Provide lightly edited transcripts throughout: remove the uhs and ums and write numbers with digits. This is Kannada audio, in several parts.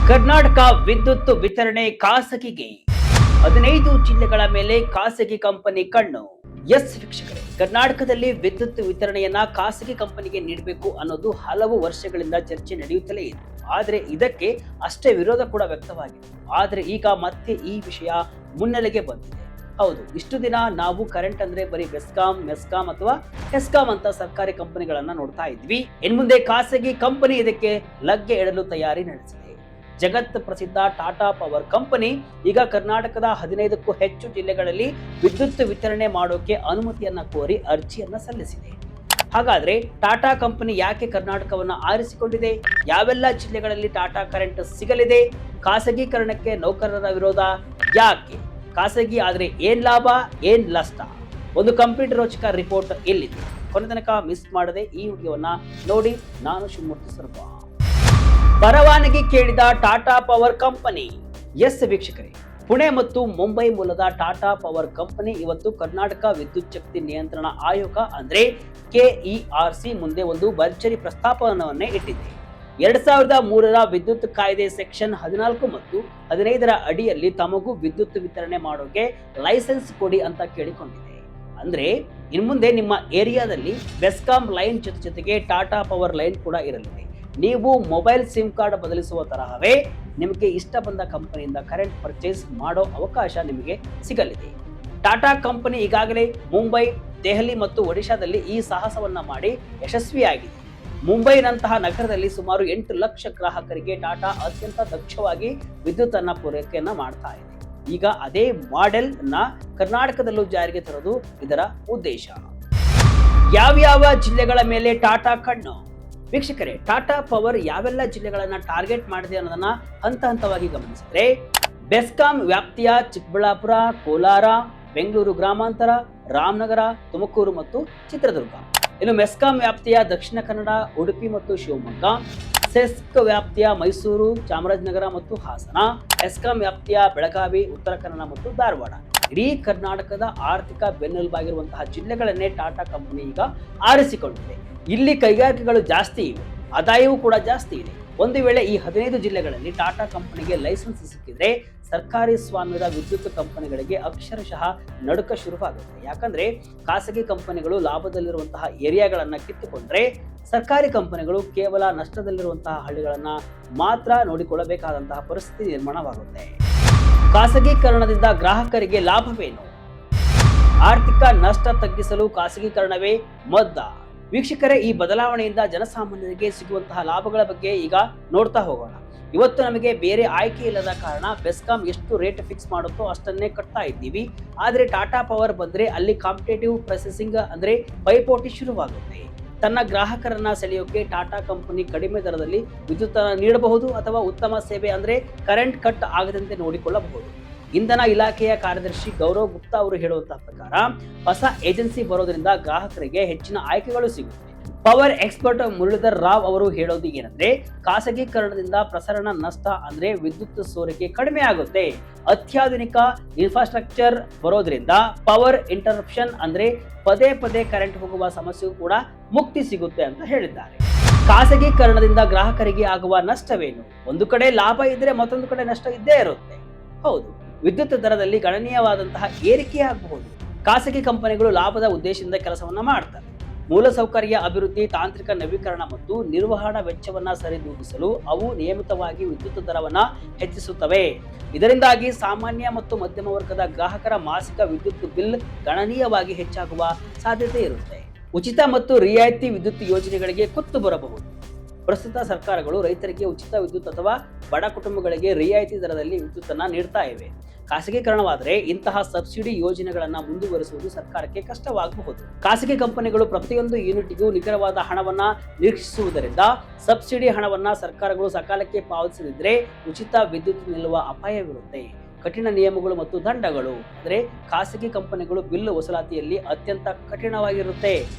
ಕರ್ನಾಟಕ ವಿದ್ಯುತ್ ವಿತರಣೆ ಖಾಸಗಿಗೆ 15 ಜಿಲ್ಲೆಗಳ ಮೇಲೆ ಖಾಸಗಿ ಕಂಪನಿ ಕಣ್ಣು. ಎಸ್ ವೀಕ್ಷಕರೇ, ಕರ್ನಾಟಕದಲ್ಲಿ ವಿದ್ಯುತ್ ವಿತರಣೆಯನ್ನ ಖಾಸಗಿ ಕಂಪನಿಗೆ ನೀಡಬೇಕು ಅನ್ನೋದು ಹಲವು ವರ್ಷಗಳಿಂದ ಚರ್ಚೆ ನಡೆಯುತ್ತಲೇ ಇದೆ. ಆದರೆ ಇದಕ್ಕೆ ಅಷ್ಟೇ ವಿರೋಧ ಕೂಡ ವ್ಯಕ್ತವಾಗಿದೆ. ಆದರೆ ಈಗ ಮತ್ತೆ ಈ ವಿಷಯ ಮುನ್ನೆಲೆಗೆ ಬಂದಿದೆ. ಹೌದು, ಇಷ್ಟು ದಿನ ನಾವು ಕರೆಂಟ್ ಅಂದ್ರೆ ಬರೀ ಬೆಸ್ಕಾಂ, ಮೆಸ್ಕಾಂ ಅಥವಾ ಹೆಸ್ಕಾಂ ಅಂತ ಸರ್ಕಾರಿ ಕಂಪನಿಗಳನ್ನ ನೋಡ್ತಾ ಇದ್ವಿ. ಇನ್ಮುಂದೆ ಖಾಸಗಿ ಕಂಪನಿ ಇದಕ್ಕೆ ಲಗ್ಗೆ ಇಡಲು ತಯಾರಿ ನಡೆಸಿದೆ. ಜಗತ್ ಪ್ರಸಿದ್ಧ ಟಾಟಾ ಪವರ್ ಕಂಪನಿ ಈಗ ಕರ್ನಾಟಕದ 15ಕ್ಕೂ ಹೆಚ್ಚು ಜಿಲ್ಲೆಗಳಲ್ಲಿ ವಿದ್ಯುತ್ ವಿತರಣೆ ಮಾಡೋಕೆ ಅನುಮತಿಯನ್ನ ಕೋರಿ ಅರ್ಜಿಯನ್ನ ಸಲ್ಲಿಸಿದೆ. ಹಾಗಾದ್ರೆ ಟಾಟಾ ಕಂಪನಿ ಯಾಕೆ ಕರ್ನಾಟಕವನ್ನ ಆರಿಸಿಕೊಂಡಿದೆ? ಯಾವೆಲ್ಲ ಜಿಲ್ಲೆಗಳಲ್ಲಿ ಟಾಟಾ ಕರೆಂಟ್ ಸಿಗಲಿದೆ? ಖಾಸಗೀಕರಣಕ್ಕೆ ನೌಕರರ ವಿರೋಧ ಯಾಕೆ? ಖಾಸಗಿ ಆದ್ರೆ ಏನ್ ಲಾಭ, ಏನ್ ನಷ್ಟ? ಒಂದು ಕಂಪ್ಲೀಟ್ ರೋಚಕ ರಿಪೋರ್ಟ್ ಇಲ್ಲಿದೆ. ಕೊನೆ ತನಕ ಮಿಸ್ ಮಾಡದೆ ಈ ವಿಡಿಯೋವನ್ನ ನೋಡಿ. ನಾನು ಶಿವಮೂರ್ತಿ ಸರ್ವ. ಪರವಾನಗಿ ಕೇಳಿದ ಟಾಟಾ ಪವರ್ ಕಂಪನಿ. ಎಸ್ ವೀಕ್ಷಕರೇ, ಪುಣೆ ಮತ್ತು ಮುಂಬೈ ಮೂಲದ ಟಾಟಾ ಪವರ್ ಕಂಪನಿ ಇವತ್ತು ಕರ್ನಾಟಕ ವಿದ್ಯುತ್ ಶಕ್ತಿ ನಿಯಂತ್ರಣ ಆಯೋಗ ಅಂದ್ರೆ KERC ಮುಂದೆ ಒಂದು ಭರ್ಜರಿ ಪ್ರಸ್ತಾಪವನ್ನೇ ಇಟ್ಟಿದೆ. 2003ರ ವಿದ್ಯುತ್ ಕಾಯ್ದೆ ಸೆಕ್ಷನ್ 14 ಮತ್ತು 15ರ ಅಡಿಯಲ್ಲಿ ತಮಗೂ ವಿದ್ಯುತ್ ವಿತರಣೆ ಮಾಡೋಕೆ ಲೈಸೆನ್ಸ್ ಕೊಡಿ ಅಂತ ಕೇಳಿಕೊಂಡಿದೆ. ಅಂದ್ರೆ ಇನ್ಮುಂದೆ ನಿಮ್ಮ ಏರಿಯಾದಲ್ಲಿ ಬೆಸ್ಕಾಂ ಲೈನ್ ಜೊತೆಗೆ ಟಾಟಾ ಪವರ್ ಲೈನ್ ಕೂಡ ಇರಲಿದೆ. ನೀವು ಮೊಬೈಲ್ ಸಿಮ್ ಕಾರ್ಡ್ ಬದಲಿಸುವ ತರಹವೇ ನಿಮಗೆ ಇಷ್ಟ ಬಂದ ಕಂಪನಿಯಿಂದ ಕರೆಂಟ್ ಪರ್ಚೇಸ್ ಮಾಡೋ ಅವಕಾಶ ನಿಮಗೆ ಸಿಗಲಿದೆ. ಟಾಟಾ ಕಂಪನಿ ಈಗಾಗಲೇ ಮುಂಬೈ, ದೆಹಲಿ ಮತ್ತು ಒಡಿಶಾದಲ್ಲಿ ಈ ಸಾಹಸವನ್ನ ಮಾಡಿ ಯಶಸ್ವಿಯಾಗಿದೆ. ಮುಂಬೈನಂತಹ ನಗರದಲ್ಲಿ ಸುಮಾರು 8 ಲಕ್ಷ ಗ್ರಾಹಕರಿಗೆ ಟಾಟಾ ಅತ್ಯಂತ ದಕ್ಷವಾಗಿ ವಿದ್ಯುತ್ ಅನ್ನ ಪೂರೈಕೆಯನ್ನ ಮಾಡ್ತಾ ಇದೆ. ಈಗ ಅದೇ ಮಾಡೆಲ್ ನ ಕರ್ನಾಟಕದಲ್ಲೂ ಜಾರಿಗೆ ತರೋದು ಇದರ ಉದ್ದೇಶ. ಯಾವ್ಯಾವ ಜಿಲ್ಲೆಗಳ ಮೇಲೆ ಟಾಟಾ ಕಣ್ಣು? ವೀಕ್ಷಕರೇ, ಟಾಟಾ ಪವರ್ ಯಾವೆಲ್ಲ ಜಿಲ್ಲೆಗಳನ್ನ ಟಾರ್ಗೆಟ್ ಮಾಡಿದೆ ಅನ್ನೋದನ್ನ ಹಂತ ಹಂತವಾಗಿ ಗಮನಿಸಿದ್ರೆ, ಬೆಸ್ಕಾಂ ವ್ಯಾಪ್ತಿಯ ಚಿಕ್ಕಬಳ್ಳಾಪುರ, ಕೋಲಾರ, ಬೆಂಗಳೂರು ಗ್ರಾಮಾಂತರ, ರಾಮನಗರ, ತುಮಕೂರು ಮತ್ತು ಚಿತ್ರದುರ್ಗ. ಇನ್ನು ಮೆಸ್ಕಾಂ ವ್ಯಾಪ್ತಿಯ ದಕ್ಷಿಣ ಕನ್ನಡ, ಉಡುಪಿ ಮತ್ತು ಶಿವಮೊಗ್ಗ. ಸೆಸ್ಕ್ ವ್ಯಾಪ್ತಿಯ ಮೈಸೂರು, ಚಾಮರಾಜನಗರ ಮತ್ತು ಹಾಸನ. ಹೆಸ್ಕಾಂ ವ್ಯಾಪ್ತಿಯ ಬೆಳಗಾವಿ, ಉತ್ತರ ಕನ್ನಡ ಮತ್ತು ಧಾರವಾಡ. ಇಡೀ ಕರ್ನಾಟಕದ ಆರ್ಥಿಕ ಬೆನ್ನೆಲುಬಾಗಿರುವಂತಹ ಜಿಲ್ಲೆಗಳನ್ನೇ ಟಾಟಾ ಕಂಪನಿ ಈಗ ಆರಿಸಿಕೊಂಡಿದೆ. ಇಲ್ಲಿ ಕೈಗಾರಿಕೆಗಳು ಜಾಸ್ತಿ ಇವೆ, ಆದಾಯವೂ ಕೂಡ ಜಾಸ್ತಿ ಇದೆ. ಒಂದು ವೇಳೆ ಈ 15 ಜಿಲ್ಲೆಗಳಲ್ಲಿ ಟಾಟಾ ಕಂಪನಿಗೆ ಲೈಸೆನ್ಸ್ ಸಿಕ್ಕಿದ್ರೆ ಸರ್ಕಾರಿ ಸ್ವಾಮ್ಯದ ವಿದ್ಯುತ್ ಕಂಪನಿಗಳಿಗೆ ಅಕ್ಷರಶಃ ನಡುಕ ಶುರುವಾಗುತ್ತೆ. ಯಾಕಂದ್ರೆ ಖಾಸಗಿ ಕಂಪನಿಗಳು ಲಾಭದಲ್ಲಿರುವಂತಹ ಏರಿಯಾಗಳನ್ನ ಕಿತ್ತುಕೊಂಡ್ರೆ ಸರ್ಕಾರಿ ಕಂಪನಿಗಳು ಕೇವಲ ನಷ್ಟದಲ್ಲಿರುವಂತಹ ಹಳ್ಳಿಗಳನ್ನ ಮಾತ್ರ ನೋಡಿಕೊಳ್ಳಬೇಕಾದಂತಹ ಪರಿಸ್ಥಿತಿ ನಿರ್ಮಾಣವಾಗುತ್ತೆ. ಖಾಸಗೀಕರಣದಿಂದ ಗ್ರಾಹಕರಿಗೆ ಲಾಭವೇನು? ಆರ್ಥಿಕ ನಷ್ಟ ತಗ್ಗಿಸಲು ಖಾಸಗೀಕರಣವೇ ಮದ್ದ? ವೀಕ್ಷಕರೇ, ಈ ಬದಲಾವಣೆಯಿಂದ ಜನಸಾಮಾನ್ಯರಿಗೆ ಸಿಗುವಂತಹ ಲಾಭಗಳ ಬಗ್ಗೆ ಈಗ ನೋಡ್ತಾ ಹೋಗೋಣ. ಇವತ್ತು ನಮಗೆ ಬೇರೆ ಆಯ್ಕೆ ಇಲ್ಲದ ಕಾರಣ ಬೆಸ್ಕಾಂ ಎಷ್ಟು ರೇಟ್ ಫಿಕ್ಸ್ ಮಾಡುತ್ತೋ ಅಷ್ಟನ್ನೇ ಕಟ್ತಾ ಇದ್ದೀವಿ. ಆದರೆ ಟಾಟಾ ಪವರ್ ಬಂದ್ರೆ ಅಲ್ಲಿ ಕಾಂಪಿಟೇಟಿವ್ ಪ್ರೊಸೆಸಿಂಗ್ ಅಂದ್ರೆ ಪೈಪೋಟಿ ಶುರುವಾಗುತ್ತೆ. ತನ್ನ ಗ್ರಾಹಕರನ್ನ ಸೆಳೆಯೋಕೆ ಟಾಟಾ ಕಂಪನಿ ಕಡಿಮೆ ದರದಲ್ಲಿ ವಿದ್ಯುತ್ ನೀಡಬಹುದು ಅಥವಾ ಉತ್ತಮ ಸೇವೆ ಅಂದ್ರೆ ಕರೆಂಟ್ ಕಟ್ ಆಗದಂತೆ ನೋಡಿಕೊಳ್ಳಬಹುದು. ಇಂಧನ ಇಲಾಖೆಯ ಕಾರ್ಯದರ್ಶಿ ಗೌರವ್ ಗುಪ್ತಾ ಅವರು ಹೇಳುವಂತಹ ಪ್ರಕಾರ ಹೊಸ ಏಜೆನ್ಸಿ ಬರೋದ್ರಿಂದ ಗ್ರಾಹಕರಿಗೆ ಹೆಚ್ಚಿನ ಆಯ್ಕೆಗಳು ಸಿಗುತ್ತೆ. ಪವರ್ ಎಕ್ಸ್ಪರ್ಟ್ ಮುರಳೀಧರ್ ರಾವ್ ಅವರು ಹೇಳೋದು ಏನಂದ್ರೆ, ಖಾಸಗೀಕರಣದಿಂದ ಪ್ರಸರಣ ನಷ್ಟ ಅಂದ್ರೆ ವಿದ್ಯುತ್ ಸೋರಿಕೆ ಕಡಿಮೆ ಆಗುತ್ತೆ. ಅತ್ಯಾಧುನಿಕ ಇನ್ಫ್ರಾಸ್ಟ್ರಕ್ಚರ್ ಬರೋದ್ರಿಂದ ಪವರ್ ಇಂಟರಪ್ಷನ್ ಅಂದ್ರೆ ಪದೇ ಪದೇ ಕರೆಂಟ್ ಹೋಗುವ ಸಮಸ್ಯೆಗೂ ಕೂಡ ಮುಕ್ತಿ ಸಿಗುತ್ತೆ ಅಂತ ಹೇಳಿದ್ದಾರೆ. ಖಾಸಗೀಕರಣದಿಂದ ಗ್ರಾಹಕರಿಗೆ ಆಗುವ ನಷ್ಟವೇನು? ಒಂದು ಕಡೆ ಲಾಭ ಇದ್ರೆ ಮತ್ತೊಂದು ಕಡೆ ನಷ್ಟ ಇದ್ದೇ ಇರುತ್ತೆ. ಹೌದು, ವಿದ್ಯುತ್ ದರದಲ್ಲಿ ಗಣನೀಯವಾದಂತಹ ಏರಿಕೆ ಆಗಬಹುದು. ಖಾಸಗಿ ಕಂಪನಿಗಳು ಲಾಭದ ಉದ್ದೇಶದಿಂದ ಕೆಲಸವನ್ನ ಮಾಡ್ತಾರೆ. ಮೂಲಸೌಕರ್ಯ ಅಭಿವೃದ್ಧಿ, ತಾಂತ್ರಿಕ ನವೀಕರಣ ಮತ್ತು ನಿರ್ವಹಣಾ ವೆಚ್ಚವನ್ನ ಸರಿದೂಗಿಸಲು ಅವು ನಿಯಮಿತವಾಗಿ ವಿದ್ಯುತ್ ದರವನ್ನ ಹೆಚ್ಚಿಸುತ್ತವೆ. ಇದರಿಂದಾಗಿ ಸಾಮಾನ್ಯ ಮತ್ತು ಮಧ್ಯಮ ವರ್ಗದ ಗ್ರಾಹಕರ ಮಾಸಿಕ ವಿದ್ಯುತ್ ಬಿಲ್ ಗಣನೀಯವಾಗಿ ಹೆಚ್ಚಾಗುವ ಸಾಧ್ಯತೆ ಇರುತ್ತೆ. ಉಚಿತ ಮತ್ತು ರಿಯಾಯಿತಿ ವಿದ್ಯುತ್ ಯೋಜನೆಗಳಿಗೆ ಕುತ್ತು ಬರಬಹುದು. ಪ್ರಸ್ತುತ ಸರ್ಕಾರಗಳು ರೈತರಿಗೆ ಉಚಿತ ವಿದ್ಯುತ್ ಅಥವಾ ಬಡ ಕುಟುಂಬಗಳಿಗೆ ರಿಯಾಯಿತಿ ದರದಲ್ಲಿ ವಿದ್ಯುತ್ ಅನ್ನ ನೀಡ್ತಾ ಇವೆ. ಖಾಸಗೀಕರಣವಾದರೆ ಇಂತಹ ಸಬ್ಸಿಡಿ ಯೋಜನೆಗಳನ್ನ ಮುಂದುವರಿಸುವುದು ಸರ್ಕಾರಕ್ಕೆ ಕಷ್ಟವಾಗಬಹುದು. ಖಾಸಗಿ ಕಂಪನಿಗಳು ಪ್ರತಿಯೊಂದು ಯೂನಿಟ್ಗೂ ನಿಖರವಾದ ಹಣವನ್ನ ನಿರೀಕ್ಷಿಸುವುದರಿಂದ ಸಬ್ಸಿಡಿ ಹಣವನ್ನ ಸರ್ಕಾರಗಳು ಸಕಾಲಕ್ಕೆ ಪಾವತಿಸದಿದ್ರೆ ಉಚಿತ ವಿದ್ಯುತ್ ನಿಲ್ಲುವ ಅಪಾಯವಿರುತ್ತೆ. ಕಠಿಣ ನಿಯಮಗಳು ಮತ್ತು ದಂಡಗಳು ಅಂದ್ರೆ ಖಾಸಗಿ ಕಂಪನಿಗಳು ಬಿಲ್ ವಸೂಲಾತಿಯಲ್ಲಿ ಅತ್ಯಂತ ಕಠಿಣವಾಗಿರುತ್ತೆ.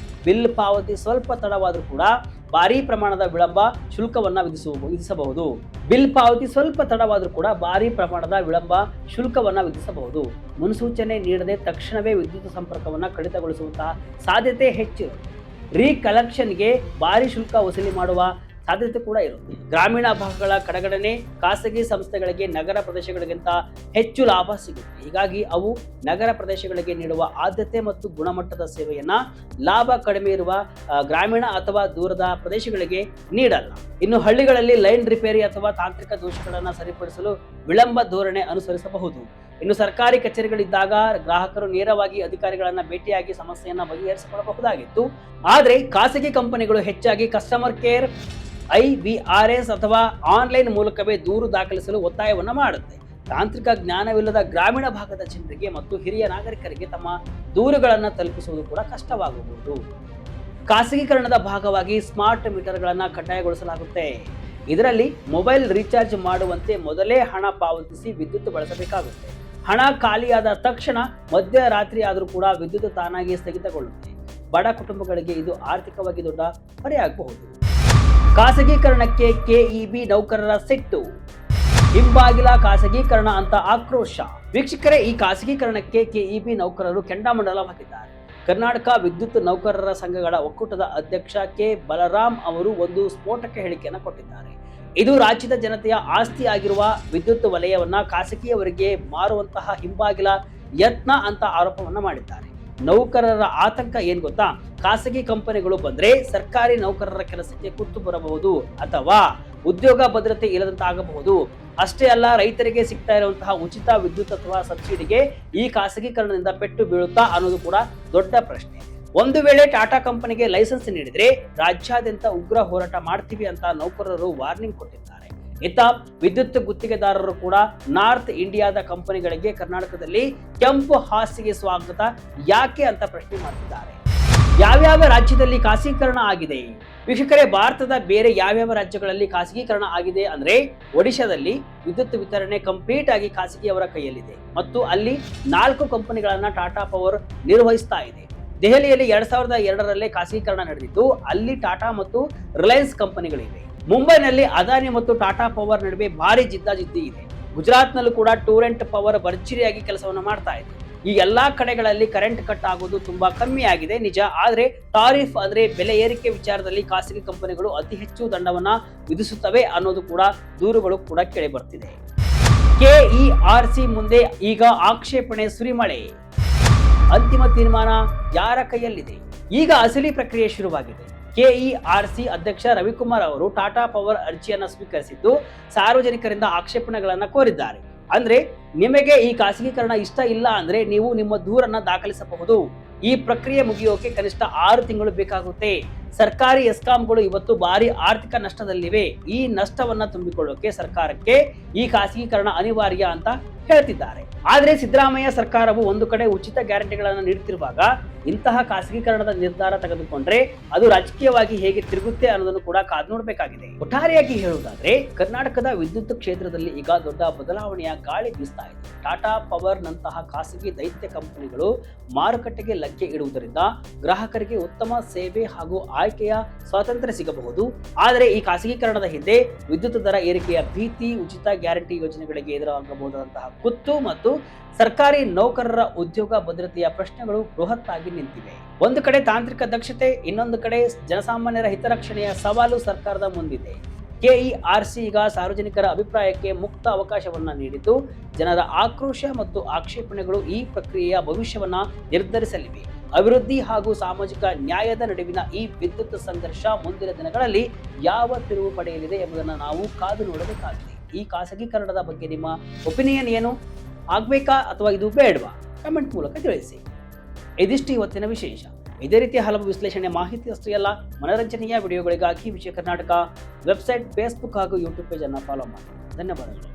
ಬಿಲ್ ಪಾವತಿ ಸ್ವಲ್ಪ ತಡವಾದರೂ ಕೂಡ ಭಾರಿ ಪ್ರಮಾಣದ ವಿಳಂಬ ಶುಲ್ಕವನ್ನ ವಿಧಿಸಬಹುದು. ಮುನ್ಸೂಚನೆ ನೀಡದೆ ತಕ್ಷಣವೇ ವಿದ್ಯುತ್ ಸಂಪರ್ಕವನ್ನ ಕಡಿತಗೊಳಿಸುವಂತಹ ಸಾಧ್ಯತೆ ಹೆಚ್ಚಿರುತ್ತೆ. ರೀಕಲೆಕ್ಷನ್ಗೆ ಭಾರಿ ಶುಲ್ಕ ವಸೂಲಿ ಮಾಡುವ ಸಾಧ್ಯತೆ ಕೂಡ ಇರುತ್ತೆ. ಗ್ರಾಮೀಣ ಭಾಗಗಳ ಕಡೆಗಣನೆ ಖಾಸಗಿ ಸಂಸ್ಥೆಗಳಿಗೆ ನಗರ ಪ್ರದೇಶಗಳಿಗಿಂತ ಹೆಚ್ಚು ಲಾಭ ಸಿಗುತ್ತೆ. ಹೀಗಾಗಿ ಅವು ನಗರ ಪ್ರದೇಶಗಳಿಗೆ ನೀಡುವ ಆದ್ಯತೆ ಮತ್ತು ಗುಣಮಟ್ಟದ ಸೇವೆಯನ್ನ ಲಾಭ ಕಡಿಮೆ ಇರುವ ಗ್ರಾಮೀಣ ಅಥವಾ ದೂರದ ಪ್ರದೇಶಗಳಿಗೆ ನೀಡಲ್ಲ. ಇನ್ನು ಹಳ್ಳಿಗಳಲ್ಲಿ ಲೈನ್ ರಿಪೇರಿ ಅಥವಾ ತಾಂತ್ರಿಕ ದೋಷಗಳನ್ನು ಸರಿಪಡಿಸಲು ವಿಳಂಬ ಧೋರಣೆ ಅನುಸರಿಸಬಹುದು. ಇನ್ನು ಸರ್ಕಾರಿ ಕಚೇರಿಗಳಿದ್ದಾಗ ಗ್ರಾಹಕರು ನೇರವಾಗಿ ಅಧಿಕಾರಿಗಳನ್ನ ಭೇಟಿಯಾಗಿ ಸಮಸ್ಯೆಯನ್ನ ಬಗೆಹರಿಸಿಕೊಳ್ಳಬಹುದಾಗಿತ್ತು. ಆದ್ರೆ ಖಾಸಗಿ ಕಂಪನಿಗಳು ಹೆಚ್ಚಾಗಿ ಕಸ್ಟಮರ್ ಕೇರ್, IVRS ಅಥವಾ ಆನ್ಲೈನ್ ಮೂಲಕವೇ ದೂರು ದಾಖಲಿಸಲು ಒತ್ತಾಯವನ್ನ ಮಾಡುತ್ತೆ. ತಾಂತ್ರಿಕ ಜ್ಞಾನವಿಲ್ಲದ ಗ್ರಾಮೀಣ ಭಾಗದ ಜನರಿಗೆ ಮತ್ತು ಹಿರಿಯ ನಾಗರಿಕರಿಗೆ ತಮ್ಮ ದೂರುಗಳನ್ನು ತಲುಪಿಸುವುದು ಕೂಡ ಕಷ್ಟವಾಗಬಹುದು. ಖಾಸಗೀಕರಣದ ಭಾಗವಾಗಿ ಸ್ಮಾರ್ಟ್ ಮೀಟರ್ಗಳನ್ನು ಕಡ್ಡಾಯಗೊಳಿಸಲಾಗುತ್ತೆ. ಇದರಲ್ಲಿ ಮೊಬೈಲ್ ರೀಚಾರ್ಜ್ ಮಾಡುವಂತೆ ಮೊದಲೇ ಹಣ ಪಾವತಿಸಿ ವಿದ್ಯುತ್ ಬಳಸಬೇಕಾಗುತ್ತೆ. ಹಣ ಖಾಲಿಯಾದ ತಕ್ಷಣ ಮಧ್ಯರಾತ್ರಿ ಆದರೂ ಕೂಡ ವಿದ್ಯುತ್ ತಾನಾಗಿ ಸ್ಥಗಿತಗೊಳ್ಳುತ್ತೆ. ಬಡ ಕುಟುಂಬಗಳಿಗೆ ಇದು ಆರ್ಥಿಕವಾಗಿ ದೊಡ್ಡ ಹೊರೆಯಾಗಬಹುದು. ಖಾಸಗೀಕರಣಕ್ಕೆ KEB ನೌಕರರ ಸಿಟ್ಟು, ಹಿಂಬಾಗಿಲ ಖಾಸಗೀಕರಣ ಅಂತ ಆಕ್ರೋಶ. ವೀಕ್ಷಕರೇ, ಈ ಖಾಸಗೀಕರಣಕ್ಕೆ KEB ನೌಕರರು ಕೆಂಡಾಮಂಡಲವಾಗಿದ್ದಾರೆ. ಕರ್ನಾಟಕ ವಿದ್ಯುತ್ ನೌಕರರ ಸಂಘಗಳ ಒಕ್ಕೂಟದ ಅಧ್ಯಕ್ಷ K ಬಲರಾಮ್ ಅವರು ಒಂದು ಸ್ಫೋಟಕ ಹೇಳಿಕೆಯನ್ನು ಕೊಟ್ಟಿದ್ದಾರೆ. ಇದು ರಾಜ್ಯದ ಜನತೆಯ ಆಸ್ತಿ ಆಗಿರುವ ವಿದ್ಯುತ್ ವಲಯವನ್ನ ಖಾಸಗಿಯವರಿಗೆ ಮಾರುವಂತಹ ಹಿಂಬಾಗಿಲ ಯತ್ನ ಅಂತ ಆರೋಪವನ್ನ ಮಾಡಿದ್ದಾರೆ. ನೌಕರರ ಆತಂಕ ಏನ್ ಗೊತ್ತಾ? ಖಾಸಗಿ ಕಂಪನಿಗಳು ಬಂದ್ರೆ ಸರ್ಕಾರಿ ನೌಕರರ ಕೆಲಸಕ್ಕೆ ಕುತ್ತು ಬರಬಹುದು ಅಥವಾ ಉದ್ಯೋಗ ಭದ್ರತೆ ಇಲ್ಲದಂತಾಗಬಹುದು. ಅಷ್ಟೇ ಅಲ್ಲ, ರೈತರಿಗೆ ಸಿಗ್ತಾ ಇರುವಂತಹ ಉಚಿತ ವಿದ್ಯುತ್ ಅಥವಾ ಸಬ್ಸಿಡಿಗೆ ಈ ಖಾಸಗೀಕರಣದಿಂದ ಪೆಟ್ಟು ಬೀಳುತ್ತಾ ಅನ್ನೋದು ಕೂಡ ದೊಡ್ಡ ಪ್ರಶ್ನೆ. ಒಂದು ವೇಳೆ ಟಾಟಾ ಕಂಪನಿಗೆ ಲೈಸೆನ್ಸ್ ನೀಡಿದ್ರೆ ರಾಜ್ಯಾದ್ಯಂತ ಉಗ್ರ ಹೋರಾಟ ಮಾಡ್ತೀವಿ ಅಂತ ನೌಕರರು ವಾರ್ನಿಂಗ್ ಕೊಟ್ಟಿದ್ದಾರೆ. ಇತ್ತ ವಿದ್ಯುತ್ ಗುತ್ತಿಗೆದಾರರು ಕೂಡ ನಾರ್ತ್ ಇಂಡಿಯಾದ ಕಂಪನಿಗಳಿಗೆ ಕರ್ನಾಟಕದಲ್ಲಿ ಕೆಂಪು ಹಾಸಿಗೆ ಸ್ವಾಗತ ಯಾಕೆ ಅಂತ ಪ್ರಶ್ನೆ ಮಾಡ್ತಿದ್ದಾರೆ. ಯಾವ್ಯಾವ ರಾಜ್ಯದಲ್ಲಿ ಖಾಸಗೀಕರಣ ಆಗಿದೆ? ವೀಕ್ಷಕರೇ, ಭಾರತದ ಬೇರೆ ಯಾವ್ಯಾವ ರಾಜ್ಯಗಳಲ್ಲಿ ಖಾಸಗೀಕರಣ ಆಗಿದೆ ಅಂದ್ರೆ, ಒಡಿಶಾದಲ್ಲಿ ವಿದ್ಯುತ್ ವಿತರಣೆ ಕಂಪ್ಲೀಟ್ ಆಗಿ ಖಾಸಗಿಯವರ ಕೈಯಲ್ಲಿದೆ ಮತ್ತು ಅಲ್ಲಿ 4 ಕಂಪನಿಗಳನ್ನ ಟಾಟಾ ಪವರ್ ನಿರ್ವಹಿಸ್ತಾ ಇದೆ. ದೆಹಲಿಯಲ್ಲಿ 2002ರಲ್ಲೇ ಖಾಸಗೀಕರಣ ನಡೆದಿದ್ದು ಅಲ್ಲಿ ಟಾಟಾ ಮತ್ತು ರಿಲಯನ್ಸ್ ಕಂಪನಿಗಳಿವೆ. ಮುಂಬೈನಲ್ಲಿ ಅದಾನಿ ಮತ್ತು ಟಾಟಾ ಪವರ್ ನಡುವೆ ಭಾರಿ ಜಿದ್ದಾಜಿದ್ದಿ ಇದೆ. ಗುಜರಾತ್ನಲ್ಲೂ ಕೂಡ ಟೂರೆಂಟ್ ಪವರ್ ಭರ್ಜರಿಯಾಗಿ ಕೆಲಸವನ್ನು ಮಾಡ್ತಾ ಇದೆ. ಈ ಎಲ್ಲಾ ಕಡೆಗಳಲ್ಲಿ ಕರೆಂಟ್ ಕಟ್ ಆಗೋದು ತುಂಬಾ ಕಮ್ಮಿ ಆಗಿದೆ ನಿಜ. ಆದ್ರೆ ಟಾರಿಫ್ ಅಂದ್ರೆ ಬೆಲೆ ಏರಿಕೆ ವಿಚಾರದಲ್ಲಿ ಖಾಸಗಿ ಕಂಪನಿಗಳು ಅತಿ ಹೆಚ್ಚು ದಂಡವನ್ನ ವಿಧಿಸುತ್ತವೆ ಅನ್ನೋದು ಕೂಡ ದೂರುಗಳು ಕೂಡ ಕೇಳಿ ಬರ್ತಿದೆ. KERC ಮುಂದೆ ಈಗ ಆಕ್ಷೇಪಣೆ ಸುರಿಮಳೆ. ಅಂತಿಮ ತೀರ್ಮಾನ ಯಾರ ಕೈಯಲ್ಲಿದೆ? ಈಗ ಅಸಲಿ ಪ್ರಕ್ರಿಯೆ ಶುರುವಾಗಿದೆ. KERC ಅಧ್ಯಕ್ಷ ರವಿಕುಮಾರ್ ಅವರು ಟಾಟಾ ಪವರ್ ಅರ್ಜಿಯನ್ನ ಸ್ವೀಕರಿಸಿದ್ದು ಸಾರ್ವಜನಿಕರಿಂದ ಆಕ್ಷೇಪಣೆಗಳನ್ನ ಕೋರಿದ್ದಾರೆ. ಅಂದ್ರೆ ನಿಮಗೆ ಈ ಖಾಸಗೀಕರಣ ಇಷ್ಟ ಇಲ್ಲ ಅಂದ್ರೆ ನೀವು ನಿಮ್ಮ ದೂರನ್ನ ದಾಖಲಿಸಬಹುದು. ಈ ಪ್ರಕ್ರಿಯೆ ಮುಗಿಯೋಕೆ ಕನಿಷ್ಠ 6 ತಿಂಗಳು ಬೇಕಾಗುತ್ತೆ. ಸರ್ಕಾರಿ ಎಸ್ಕಾಂಗಳು ಇವತ್ತು ಭಾರಿ ಆರ್ಥಿಕ ನಷ್ಟದಲ್ಲಿವೆ. ಈ ನಷ್ಟವನ್ನ ತುಂಬಿಕೊಳ್ಳೋಕೆ ಸರ್ಕಾರಕ್ಕೆ ಈ ಖಾಸಗೀಕರಣ ಅನಿವಾರ್ಯ ಅಂತ ಹೇಳ್ತಿದ್ದಾರೆ. ಆದ್ರೆ ಸಿದ್ದರಾಮಯ್ಯ ಸರ್ಕಾರವು ಒಂದು ಕಡೆ ಉಚಿತ ಗ್ಯಾರಂಟಿಗಳನ್ನು ನೀಡುತ್ತಿರುವಾಗ ಇಂತಹ ಖಾಸಗೀಕರಣದ ನಿರ್ಧಾರ ತೆಗೆದುಕೊಂಡ್ರೆ ಅದು ರಾಜಕೀಯವಾಗಿ ಹೇಗೆ ತಿರುಗುತ್ತೆ ಅನ್ನೋದನ್ನು ಕೂಡ ಕಾದು ನೋಡಬೇಕಾಗಿದೆ. ಒಟ್ಟಾರೆಯಾಗಿ ಹೇಳುವುದಾದ್ರೆ ಕರ್ನಾಟಕದ ವಿದ್ಯುತ್ ಕ್ಷೇತ್ರದಲ್ಲಿ ಈಗ ದೊಡ್ಡ ಬದಲಾವಣೆಯ ಗಾಳಿ ಬೀಸ್ತಾ ಇದೆ. ಟಾಟಾ ಪವರ್ ನಂತಹ ಖಾಸಗಿ ದೈತ್ಯ ಕಂಪನಿಗಳು ಮಾರುಕಟ್ಟೆಗೆ ಲಗ್ಗೆ ಇಡುವುದರಿಂದ ಗ್ರಾಹಕರಿಗೆ ಉತ್ತಮ ಸೇವೆ ಹಾಗೂ ಆಯ್ಕೆಯ ಸ್ವಾತಂತ್ರ್ಯ ಸಿಗಬಹುದು. ಆದರೆ ಈ ಖಾಸಗೀಕರಣದ ಹಿಂದೆ ವಿದ್ಯುತ್ ದರ ಏರಿಕೆಯ ಭೀತಿ, ಉಚಿತ ಗ್ಯಾರಂಟಿ ಯೋಜನೆಗಳಿಗೆ ಎದುರಾಗಬಹುದಾದಂತಹ ಕುತ್ತು ಮತ್ತು ಸರ್ಕಾರಿ ನೌಕರರ ಉದ್ಯೋಗ ಭದ್ರತೆಯ ಪ್ರಶ್ನೆಗಳು ಬೃಹತ್ತಾಗಿ ನಿಂತಿವೆ. ಒಂದು ಕಡೆ ತಾಂತ್ರಿಕ ದಕ್ಷತೆ, ಇನ್ನೊಂದು ಕಡೆ ಜನಸಾಮಾನ್ಯರ ಹಿತರಕ್ಷಣೆಯ ಸವಾಲು ಸರ್ಕಾರದ ಮುಂದಿದೆ. KERC ಈಗ ಸಾರ್ವಜನಿಕರ ಅಭಿಪ್ರಾಯಕ್ಕೆ ಮುಕ್ತ ಅವಕಾಶವನ್ನ ನೀಡಿದ್ದು ಜನರ ಆಕ್ರೋಶ ಮತ್ತು ಆಕ್ಷೇಪಣೆಗಳು ಈ ಪ್ರಕ್ರಿಯೆಯ ಭವಿಷ್ಯವನ್ನ ನಿರ್ಧರಿಸಲಿವೆ. ಅಭಿವೃದ್ಧಿ ಹಾಗೂ ಸಾಮಾಜಿಕ ನ್ಯಾಯದ ನಡುವಿನ ಈ ವಿದ್ಯುತ್ ಸಂಘರ್ಷ ಮುಂದಿನ ದಿನಗಳಲ್ಲಿ ಯಾವ ತಿರುವು ಪಡೆಯಲಿದೆ ಎಂಬುದನ್ನು ನಾವು ಕಾದು ನೋಡಬೇಕಾಗಿದೆ. ಈ ಖಾಸಗೀಕರಣದ ಬಗ್ಗೆ ನಿಮ್ಮ ಒಪಿನಿಯನ್ ಏನು? ಆಗ್ಬೇಕಾ ಅಥವಾ ಇದು ಬೇಡವಾ? ಕಮೆಂಟ್ ಮೂಲಕ ತಿಳಿಸಿ. ಇದಿಷ್ಟು ಇವತ್ತಿನ ವಿಶೇಷ. ಇದೇ ರೀತಿಯ ಹಲವು ವಿಶ್ಲೇಷಣೆ ಮಾಹಿತಿ ಅಷ್ಟೇ ಅಲ್ಲ, ಮನರಂಜನೆಯ ವಿಡಿಯೋಗಳಿಗಾಗಿ ವಿಜಯ ಕರ್ನಾಟಕ ವೆಬ್ಸೈಟ್, ಫೇಸ್ಬುಕ್ ಹಾಗೂ ಯೂಟ್ಯೂಬ್ ಪೇಜ್ ಅನ್ನು ಫಾಲೋ ಮಾಡಿ. ಧನ್ಯವಾದಗಳು.